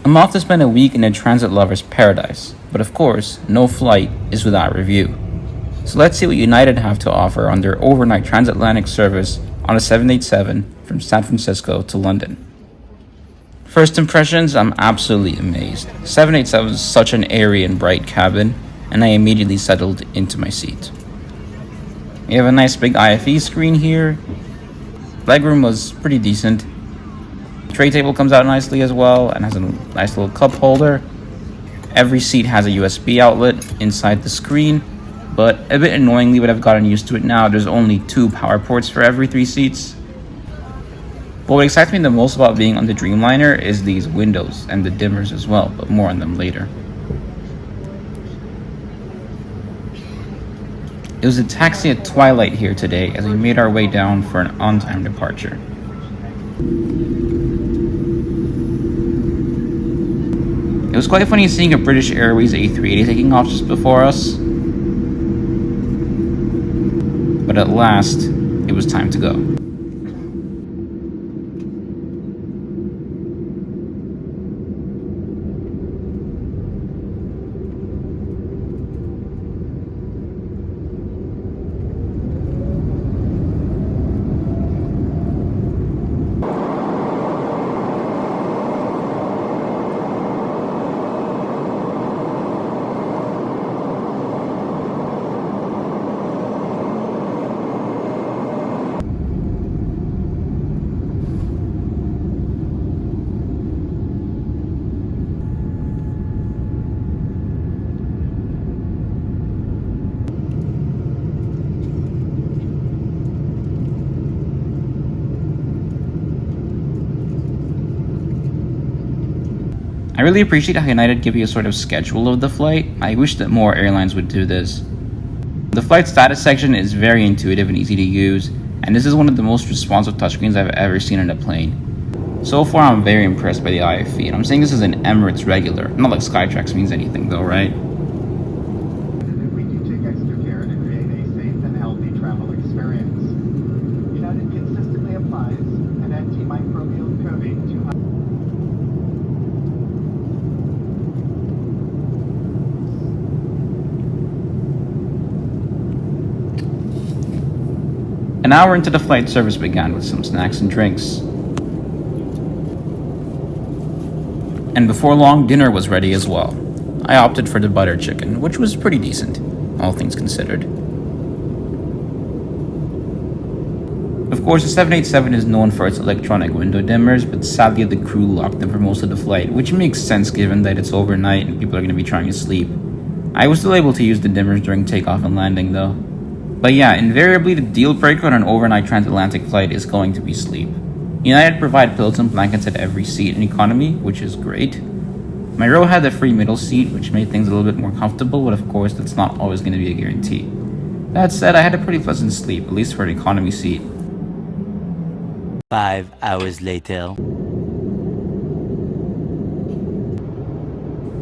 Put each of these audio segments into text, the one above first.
I'm off to spend a week in a transit lover's paradise, but of course, no flight is without review. So let's see what United have to offer on their overnight transatlantic service on a 787 from San Francisco to London. First impressions, I'm absolutely amazed. 787 is such an airy and bright cabin, and I immediately settled into my seat. We have a nice big IFE screen here. Legroom was pretty decent. The tray table comes out nicely as well and has a nice little cup holder. Every seat has a USB outlet inside the screen, but a bit annoyingly, but I've gotten used to it now, there's only 2 power ports for every 3 seats. But what excites me the most about being on the Dreamliner is these windows and the dimmers as well, but more on them later. It was a taxi at twilight here today as we made our way down for an on-time departure. It was quite funny seeing a British Airways A380 taking off just before us. But at last, it was time to go. I really appreciate how United give you a sort of schedule of the flight. I wish that more airlines would do this. The flight status section is very intuitive and easy to use, and this is one of the most responsive touchscreens I've ever seen on a plane. So far, I'm very impressed by the IFE, and I'm saying this is an Emirates regular. Not like Skytrax means anything though, right? We do take extra care to create a safe and healthy travel experience. United consistently applies an antimicrobial coating to An hour into the flight, service began with some snacks and drinks. And before long, dinner was ready as well. I opted for the butter chicken, which was pretty decent, all things considered. Of course, the 787 is known for its electronic window dimmers, but sadly the crew locked them for most of the flight, which makes sense given that it's overnight and people are going to be trying to sleep. I was still able to use the dimmers during takeoff and landing though. But yeah, invariably the deal breaker on an overnight transatlantic flight is going to be sleep. United provide pillows and blankets at every seat in economy, which is great. My row had the free middle seat, which made things a little bit more comfortable, but of course that's not always going to be a guarantee. That said, I had a pretty pleasant sleep, at least for an economy seat. 5 hours later.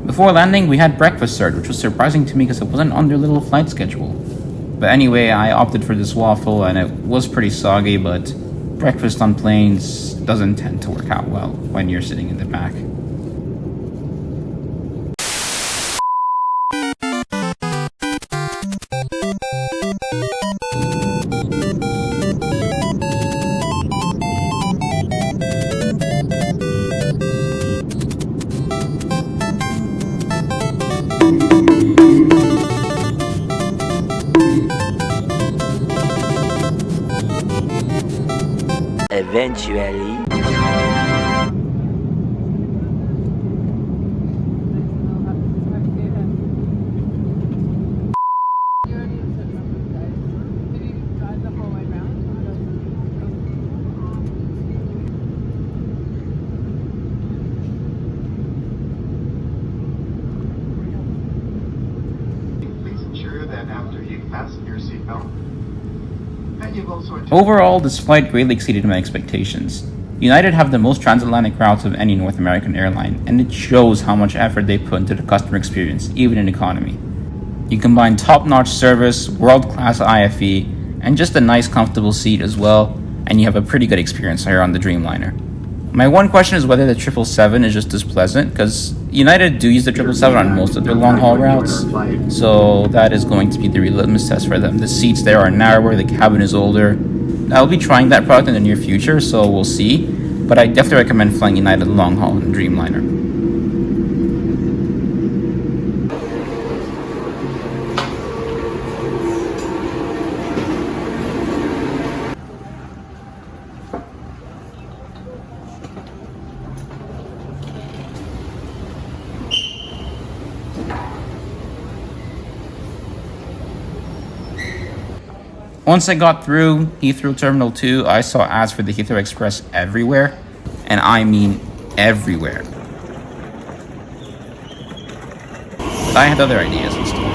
Before landing, we had breakfast served, which was surprising to me because it wasn't on their little flight schedule. But anyway, I opted for this waffle and it was pretty soggy, but breakfast on planes doesn't tend to work out well when you're sitting in the back. Eventually. please ensure that after you fasten your seatbelt, that you've also Overall, this flight greatly exceeded my expectations. United have the most transatlantic routes of any North American airline, and it shows how much effort they put into the customer experience, even in economy. You combine top-notch service, world-class IFE, and just a nice comfortable seat as well, and you have a pretty good experience here on the Dreamliner. My one question is whether the 777 is just as pleasant, because United do use the 777 on most of their long haul routes, so that is going to be the real litmus test for them. The seats there are narrower, the cabin is older. I'll be trying that product in the near future, so we'll see, but I definitely recommend flying United long haul in Dreamliner. Once I got through Heathrow Terminal 2, I saw ads for the Heathrow Express everywhere, and I mean everywhere. But I had other ideas and stuff.